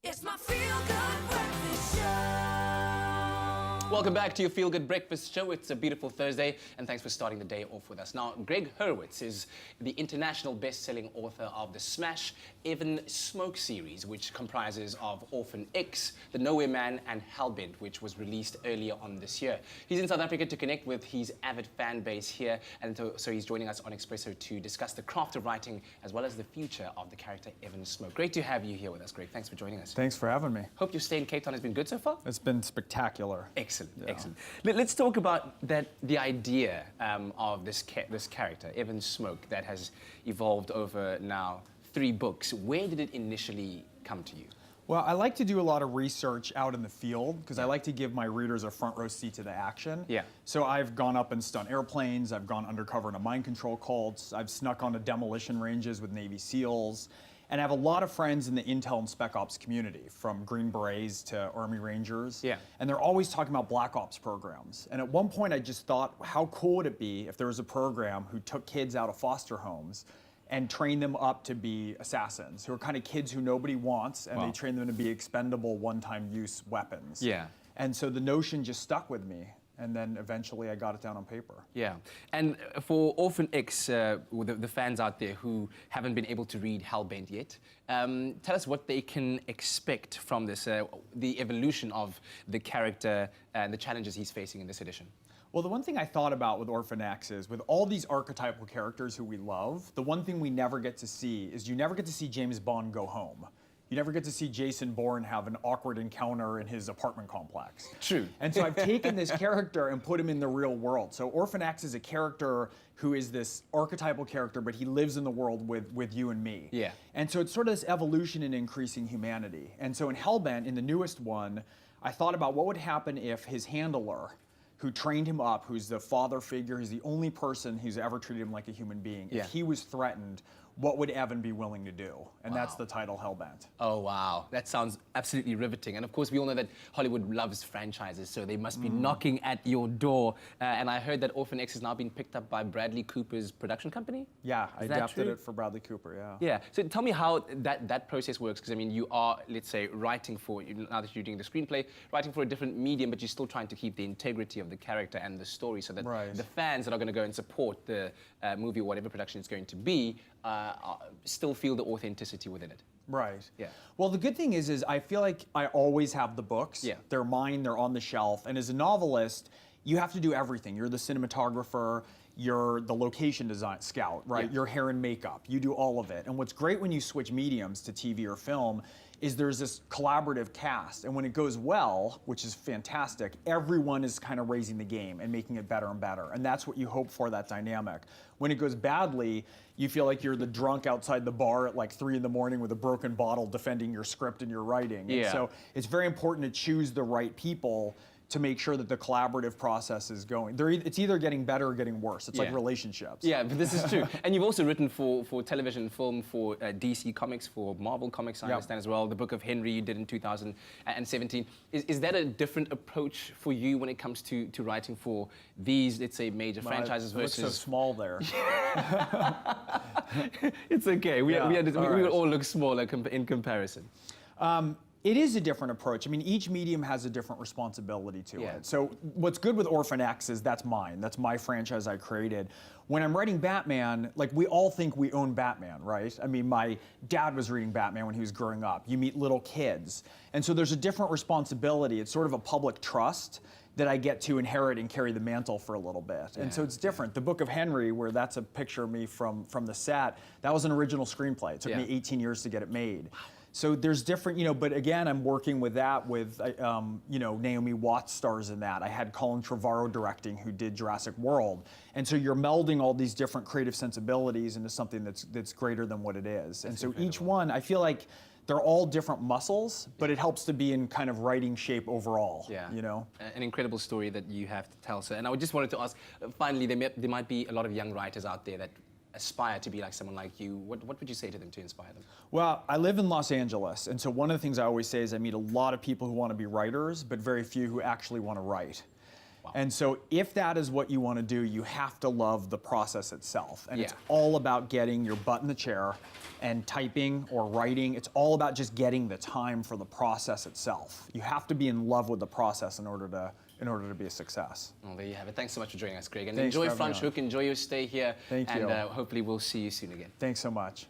It's my feel-good breakfast show. Welcome back to your Feel Good Breakfast Show. It's a beautiful Thursday, and thanks for starting the day off with us. Now, Gregg Hurwitz is the international best-selling author of the smash Evan Smoak series, which comprises of Orphan X, The Nowhere Man, and Hellbent, which was released earlier on this year. He's in South Africa to connect with his avid fan base here, and so he's joining us on Expresso to discuss the craft of writing as well as the future of the character Evan Smoak. Great to have you here with us, Greg. Thanks for joining us. Thanks for having me. Hope your stay in Cape Town has been good so far? It's been spectacular. Excellent, excellent. Let's talk about the idea of this character, Evan Smoak, that has evolved over now 3 books. Where did it initially come to you? Well, I like to do a lot of research out in the field because I like to give my readers a front row seat to the action. Yeah. So I've gone up and stunt airplanes, I've gone undercover into mind control cults, I've snuck onto demolition ranges with Navy SEALs, and I have a lot of friends in the Intel and Spec Ops community, from Green Berets to Army Rangers. Yeah. And they're always talking about Black Ops programs. And at one point I just thought, how cool would it be if there was a program who took kids out of foster homes and train them up to be assassins, who are kind of kids who nobody wants, and Wow. they train them to be expendable one-time use weapons. Yeah. And so the notion just stuck with me, and then eventually I got it down on paper. Yeah, and for Orphan X, the fans out there who haven't been able to read Hellbent yet, tell us what they can expect from this, the evolution of the character and the challenges he's facing in this edition. Well, the one thing I thought about with Orphan X is, with all these archetypal characters who we love, the one thing we never get to see is you never get to see James Bond go home. You never get to see Jason Bourne have an awkward encounter in his apartment complex. True. And so I've taken this character and put him in the real world. So Orphan X is a character who is this archetypal character, but he lives in the world with you and me. Yeah. And so it's sort of this evolution in increasing humanity. And so in Hellbent, in the newest one, I thought about what would happen if his handler, who trained him up, who's the father figure, who's the only person who's ever treated him like a human being, Yeah. if he was threatened, what would Evan be willing to do? And Wow. that's the title, Hellbent. Oh, wow. That sounds absolutely riveting. And of course, we all know that Hollywood loves franchises, so they must be knocking at your door. And I heard that Orphan X has now been picked up by Bradley Cooper's production company? Yeah, I Is that adapted true? it for Bradley Cooper, yeah. Yeah. So tell me how that process works, because I mean, you are, let's say, writing for, now that you're doing the screenplay, writing for a different medium, but you're still trying to keep the integrity of the character and the story, so that Right. the fans that are going to go and support the movie or whatever production it's going to be still feel the authenticity within it. Right. Yeah. Well, the good thing is I feel like I always have the books. Yeah. They're mine, they're on the shelf. And as a novelist, you have to do everything. You're the cinematographer, you're the location design scout, right? Yeah. Your hair and makeup, you do all of it. And what's great when you switch mediums to TV or film is there's this collaborative cast. And when it goes well, which is fantastic, everyone is kind of raising the game and making it better and better. And that's what you hope for, that dynamic. When it goes badly, you feel like you're the drunk outside the bar at like 3 in the morning with a broken bottle defending your script and your writing. Yeah. And so it's very important to choose the right people to make sure that the collaborative process is going. It's either getting better or getting worse. It's like Yeah. relationships. Yeah, but this is true. And you've also written for television, film, for DC Comics, for Marvel Comics, I Yep. understand as well. The Book of Henry you did in 2017. Is that a different approach for you when it comes to writing for these, let's say, major franchises It looks versus... so small there. It's okay. We Yeah, would right. all look smaller in comparison. It is a different approach. I mean, each medium has a different responsibility to Yeah. it. So what's good with Orphan X is that's mine. That's my franchise I created. When I'm writing Batman, like, we all think we own Batman, right? I mean, my dad was reading Batman when he was growing up. You meet little kids. And so there's a different responsibility. It's sort of a public trust that I get to inherit and carry the mantle for a little bit. And so it's different. The Book of Henry, where that's a picture of me from the set, that was an original screenplay. It took me 18 years to get it made. So there's different, but again, I'm working with that with, Naomi Watts stars in that. I had Colin Trevorrow directing, who did Jurassic World. And so you're melding all these different creative sensibilities into something that's greater than what it is. And so each one, I feel like they're all different muscles, but it helps to be in kind of writing shape overall. Yeah. You know? An incredible story that you have to tell, sir. And I just wanted to ask, finally, there might be a lot of young writers out there that aspire to be like someone like you. What would you say to them to inspire them? Well, I live in Los Angeles, and so one of the things I always say is I meet a lot of people who want to be writers, but very few who actually want to write. And so if that is what you want to do, you have to love the process itself. And it's Yeah. all about getting your butt in the chair and typing or writing. It's all about just getting the time for the process itself. You have to be in love with the process in order to be a success. Well, there you have it. Thanks so much for joining us, Greg. And Thanks enjoy for having me Franschhoek, enjoy your stay here. Thank and you. hopefully we'll see you soon again. Thanks so much.